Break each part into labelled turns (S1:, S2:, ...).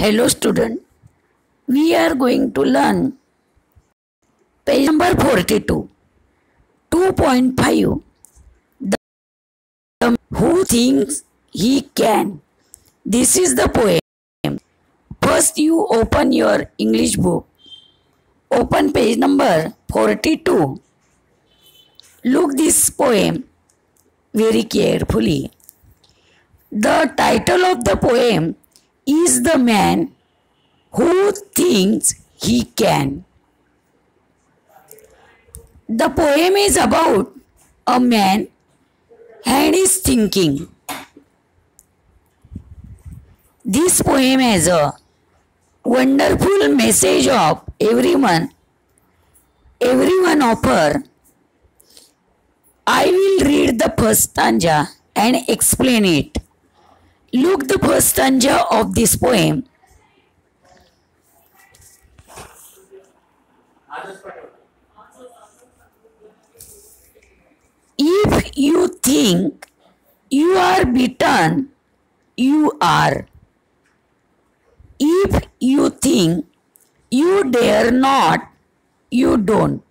S1: Hello student, we are going to learn page number 42, 2.5, the who thinks he can. This is the poem. First you open your English book, open page number 42. Look this poem very carefully. The title of the poem is The Man Who Thinks He Can. The poem is about a man and his thinking. This poem has a wonderful message of everyone offer. I will read the first stanza and explain it. Look the first stanza of this poem. If you think you are beaten, you are. If you think you dare not, you don't.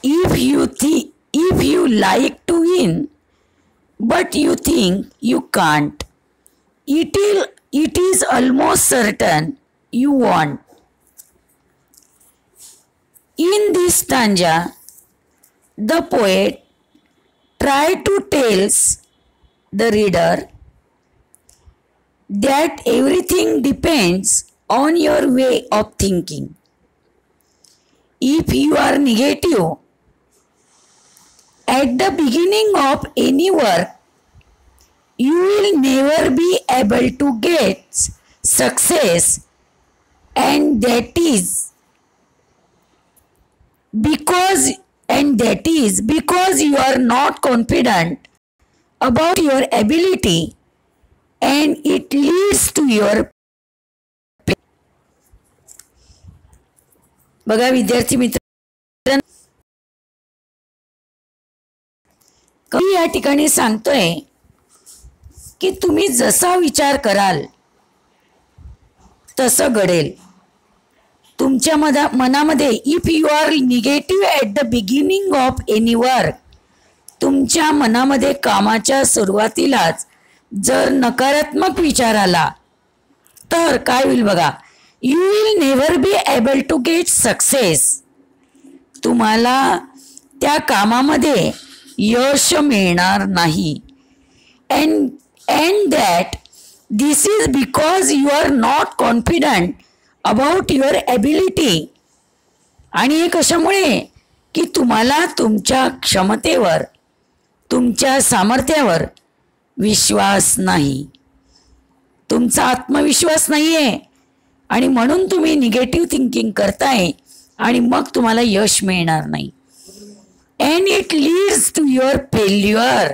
S1: If you like to win, but you think you can't, it is almost certain you won't. In this stanza, the poet tried to tell the reader that everything depends on your way of thinking. If you are negative at the beginning of any work, you will never be able to get success, and that is because you are not confident about your ability, and it leads to your बघा विद्यार्थी मित्र, कवी या ठिकाणी सांगतोय की तुम्ही जसा विचार कराल तसं घडेल. तुमच्या मनामध्ये if you are negative at the beginning of any work, तुमच्या मनामध्ये कामाच्या सुरुवातीलाच जर नकारात्मक विचार आला तर काय होईल बघा. You will never be able to get success. तुम्हाला त्या कामामध्ये यश मिळणार नाही. and that this is because you are not confident about your ability. आणि हे कशामुळे की तुम्हाला तुमच्या क्षमतेवर, तुमच्या सामर्थ्यावर विश्वास नाही, तुमचा आत्मविश्वास नाही आहे, आणि म्हणून तुम्ही निगेटिव्ह थिंकिंग करताय आणि मग तुम्हाला यश मिळणार नाही. and it leads to your failure.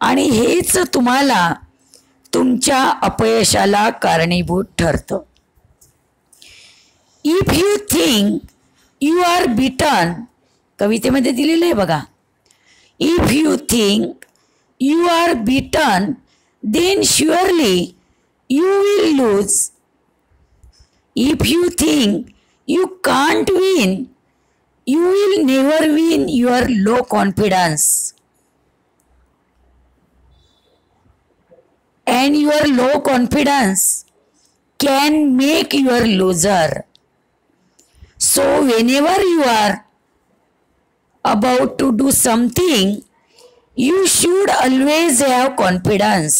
S1: आणि हेच तुम्हाला तुमच्या अपयशाला कारणीभूत ठरतं. If you think you are beaten, कवितेमध्ये दिलेलं आहे बघा. If you think you are beaten then surely you will lose. If you think you can't win, you will never win your low confidence, and your low confidence can make you a loser. So whenever you are about to do something, you should always have confidence.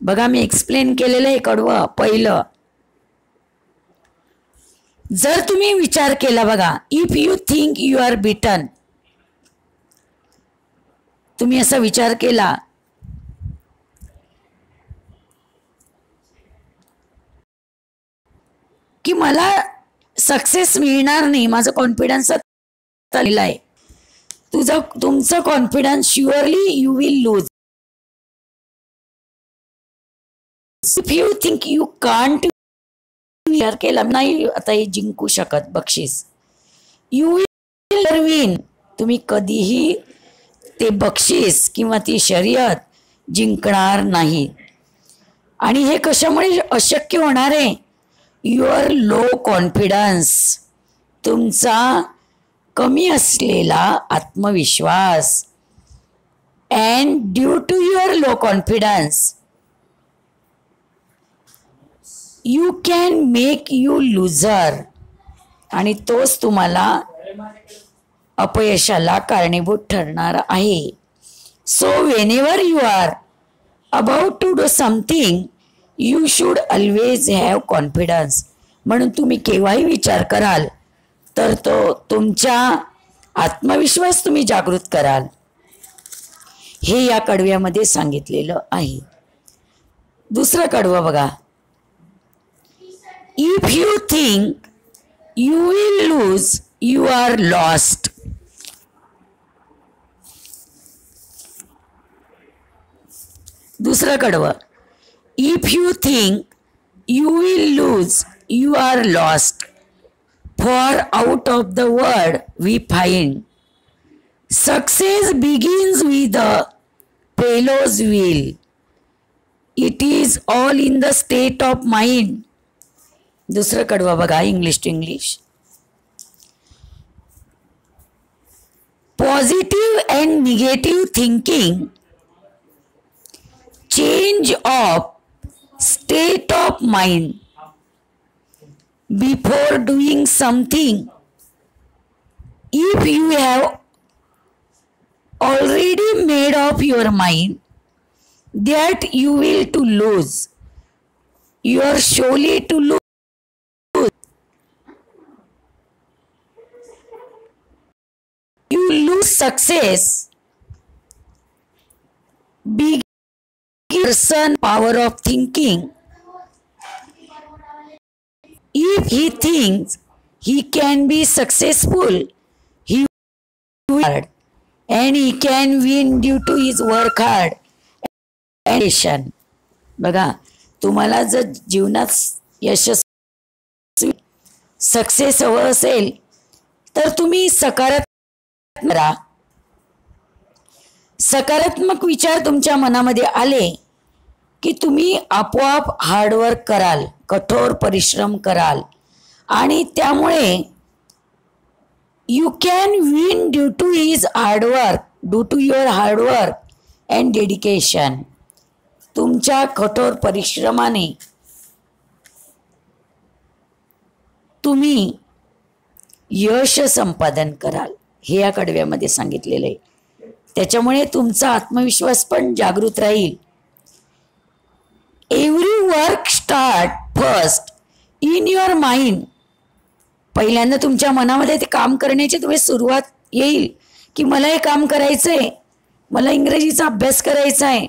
S1: बघा मी explain केलेलं आहे कडवं पहिलं. जर तुम्ही विचार केला बघा, if you think you are beaten, तुम्ही असा विचार केला की मला सक्सेस मिळणार नाही, माझं कॉन्फिडन्स आलेला आहे, तुमचं confidence surely you will lose. If you think you can't, विचार केला नाही आता हे जिंकू शकत बक्षीस, यू विल विन, तुम्ही कधीही ते बक्षीस किंवा ती शर्यत जिंकणार नाही. आणि हे कशामुळे अशक्य होणार आहे? युअर लो कॉन्फिडन्स, तुमचा कमी असलेला आत्मविश्वास. And due to your low confidence you can make you loser, आणि तोच तुम्हाला अपयशाला कारणीभूत ठरणार आहे. So whenever you are about to do something you should always have confidence. म्हणून तुम्ही केव्हाही विचार कराल तर तो तुमच्या आत्मविश्वास तुम्ही जागृत कराल, हे या कडव्यामध्ये सांगितलेलं आहे. दुसरं कडवं बघा. If you think you will lose you are lost. दुसरं कडवं. If you think you will lose you are lost. For out of the world we find success begins with a fellow's will. It is all in the state of mind. दुसरं कडवं बघा, English to English. Positive and negative thinking, change of state of mind before doing something. If you have already made up your mind that you will to lose, you are surely to lose. You lose success. Big person power of thinking. If he thinks he can be successful, he will work hard, and he can win due to his work hard and passion. बघा, तुम्हाला जर जीवनात यशस्वी success हवं असेल तर तुम्ही सकारात्मक राहा. सकारात्मक विचार तुमच्या मनामध्ये आले की तुम्ही आपोआप हार्डवर्क कराल, कठोर परिश्रम कराल, आणि त्यामुळे you can win due to his hard work, due to your hard work and dedication. तुमच्या कठोर परिश्रमाने तुम्ही यश संपादन कराल, हे या कडव्यामध्ये सांगितलेलं आहे. त्याच्यामुळे तुमचा आत्मविश्वास पण जागृत राहील. Every work start first in your mind. पहिल्यांदा तुमच्या मनामध्ये ते काम करण्याची तुम्ही सुरुवात येईल की मला हे काम करायचं आहे, मला इंग्रजीचा अभ्यास करायचा आहे.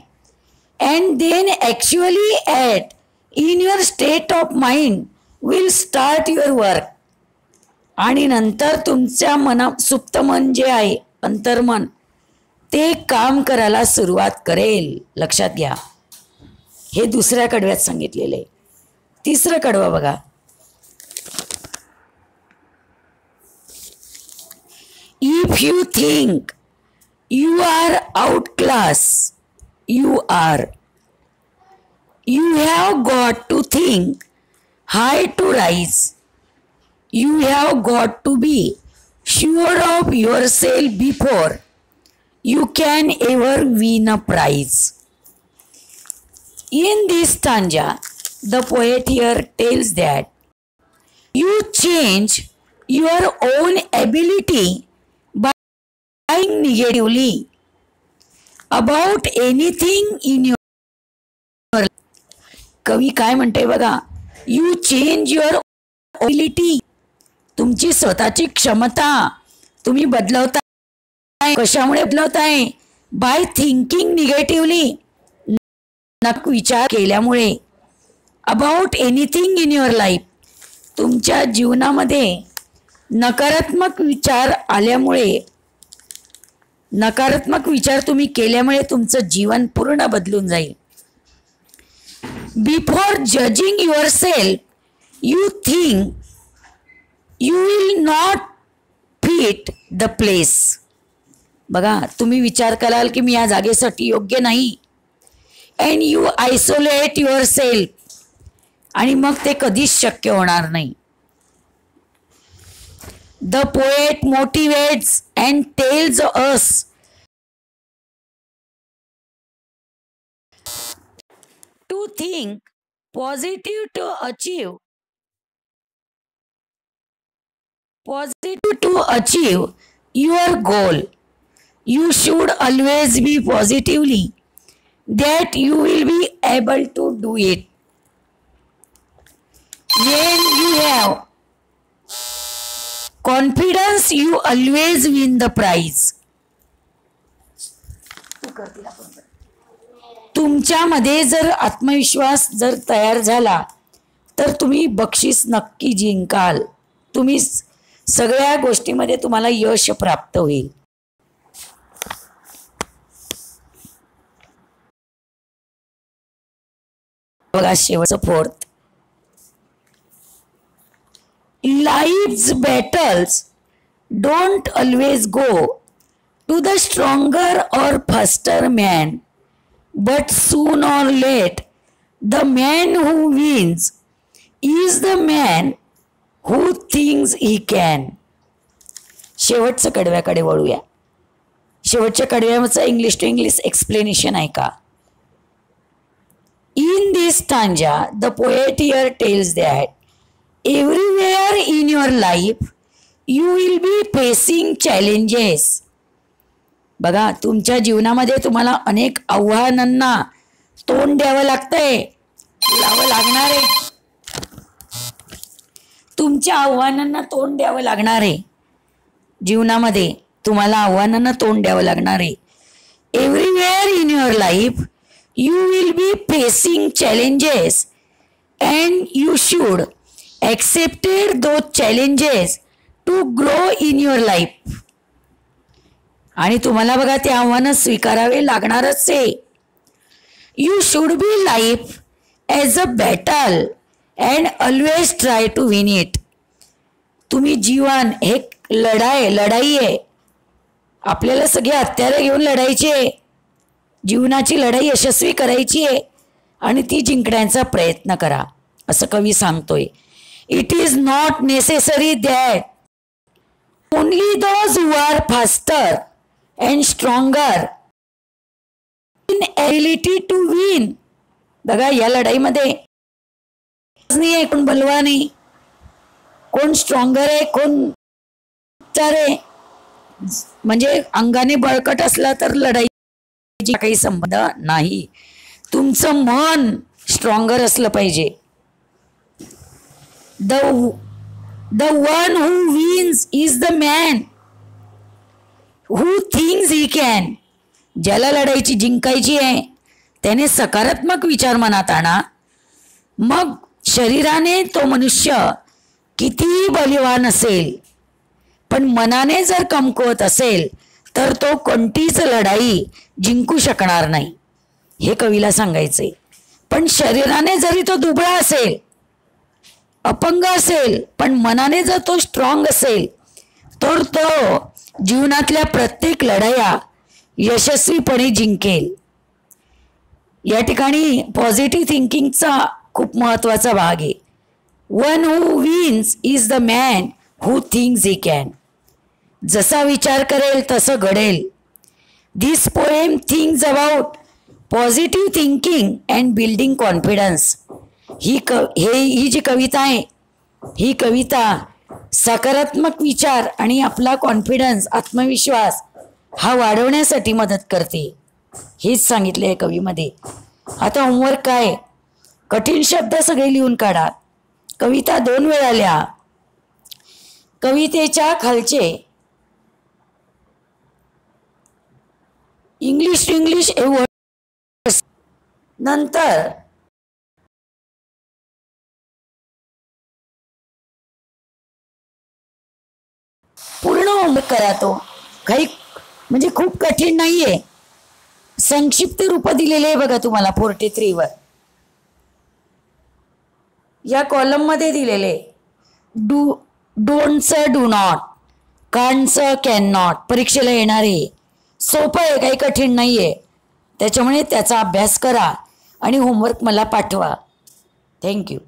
S1: And then actually at in your state of mind will start your work. आणि नंतर तुमच्या सुप्त मन जे आहे, अंतर्मन, ते काम करायला सुरुवात करेल. लक्षात घ्या, हे दुसऱ्या कडव्यात सांगितलेलं आहे. तिसरं कडवं बघा. If you think you are out class you are. You have got to think high to rise. You have got to be sure of yourself before you can ever win a prize. In this stanza, the poet here tells that you change your own ability by thinking negatively about anything in your life. कवी काय म्हणते बघा, you change your ability. तुमची स्वतःची क्षमता तुम्ही बदलवता. कशामुळे बदलवताय? By thinking negatively, नकारात्मक विचार केल्यामुळे. About anything in your life, तुमच्या जीवनामध्ये नकारात्मक विचार आल्यामुळे, नकारात्मक विचार तुम्ही केल्यामुळे तुमचं जीवन पूर्ण बदलून जाईल. Before judging your self you think you will not fit the place. बघा, तुम्ही विचार कराल की मी या जागेसाठी योग्य नाही. And you isolate yourself, आणि मग ते कधीच शक्य होणार नाही. The poet motivates and tells us to think positive to achieve your goal. You should always be positively that you will be able to do it. When you have confidence, you always win the prize. तुमच्यामध्ये जर आत्मविश्वास जर तयार झाला तर तुम्ही बक्षीस नक्की जिंकाल. तुम्ही सगळ्या गोष्टीमध्ये तुम्हाला यश प्राप्त होईल. बघा शेवटचं fourth. Life's battles don't always go to the stronger or faster man, but soon or late the man who wins is the man who thinks he can. शेवटचं कडव्याकडे वळूया. शेवटच्या कडव्याचं इंग्लिश टू इंग्लिश एक्सप्लेनेशन ऐका. In this stanza, the poet here tells that everywhere in your life you will be facing challenges. बघा, तुमच्या जीवनामध्ये तुम्हाला अनेक आव्हानांना तोंड द्यावं लागतंय, लावं लागणार आहे. तुमच्या आव्हानांना तोंड द्यावं लागणार आहे. जीवनामध्ये तुम्हाला आव्हानांना तोंड द्यावं लागणार आहे. Everywhere in your life you will be facing challenges and you should accepted those challenges to grow in your life. आणि तुम्हाला बघा ते आव्हानं स्वीकारावे लागणारच आहे. You should be life as a battle and always try to win it. तुम्ही जीवन हे लढाई आहे. आपल्याला सगळे हत्यारे घेऊन लढायची आहे. जीवनाची लढाई यशस्वी करायची आहे आणि ती जिंकण्याचा प्रयत्न करा, असं कवी सांगतोय. It is not necessary that only those who are faster and stronger in ability to win. बघा, या लढाईमध्ये नाही आहे कोण बलवान आहे, कोण स्ट्रॉंगर आहे, कोण आहे. म्हणजे अंगाने बळकट असला तर लढाईचा काही संबंध नाही. तुमचं मन स्ट्रॉंगर असलं पाहिजे. The one who wins is the man who thinks he can. ज्याला लढाईची जिंकायची आहे त्याने सकारात्मक विचार मनात आणा. मग शरीराने तो मनुष्य कितीही बलवान असेल पण मनाने जर कमकुवत असेल तर तो कोणतीच लढाई जिंकू शकणार नाही, हे कवीला सांगायचे. पण शरीराने जरी तो दुबळा असेल, अपंग असेल, पण मनाने जर तो स्ट्रॉंग असेल तर तो जीवनातल्या प्रत्येक लढाया यशस्वीपणे जिंकेल. या ठिकाणी पॉझिटिव्ह थिंकिंगचा खूप महत्त्वाचा भाग आहे. One who wins is the man who thinks he can. जसा विचार करेल तसं घडेल. This poem thinks about positive thinking and building confidence. ही जी कविता आहे, ही कविता सकारात्मक विचार आणि आपला कॉन्फिडन्स, आत्मविश्वास हा वाढवण्यासाठी मदत करते. हेच सांगितले आहे कवीमध्ये. आता होमवर्क काय, कठीण शब्द सगळे लिहून काढा. कविता 2 वेळा लिहा. कवितेच्या खालचे इंग्लिश टू इंग्लिश नंतर पूर्ण होमवर्क करा. तो काही म्हणजे खूप कठीण नाहीये. संक्षिप्त रूप दिलेले आहे बघा तुम्हाला 43 वर. या कॉलम मध्ये दिलेले डोंटचं डू नॉट, कांटचं कॅन नॉट. परीक्षेला येणारे सोपं आहे, काही कठीण नाहीये. त्याच्यामुळे त्याचा अभ्यास करा. आणि होमवर्क मला पाठवा. थँक्यू.